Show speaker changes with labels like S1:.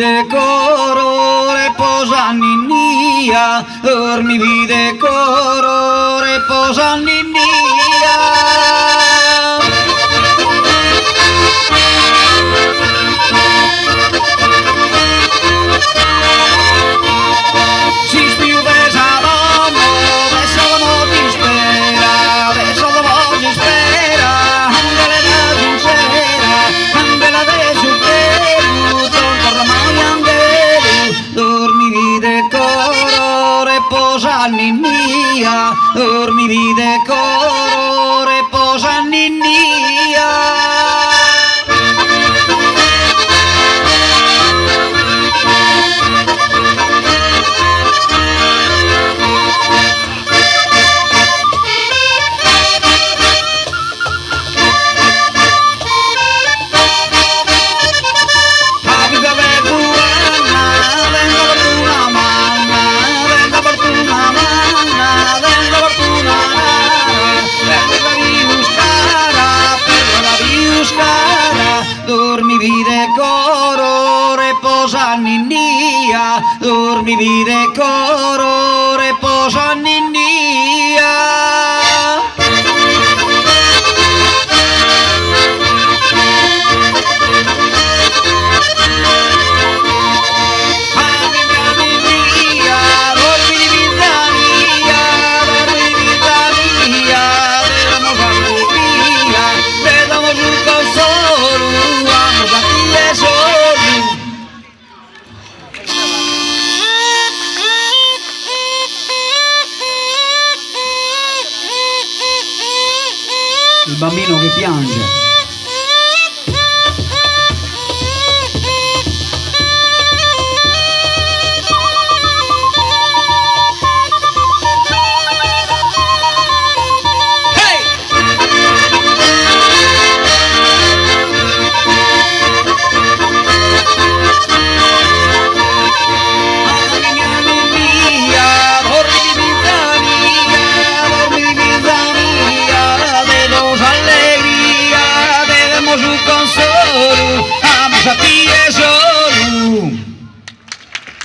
S1: vide coro reposa Ninnia, dormi vide coro reposa Ninnia. Si spiuve Salomo, de Salomo ti spera, de Salomo ti spera, andele da sincera, andela de supero, torna mai angelu, dormi vide coro reposa Ninnia, dormi vide coro reposa Ninnia. Dormi vide coro reposa Ninnia, dormi vide coro reposa Ninnia. Il bambino che piange.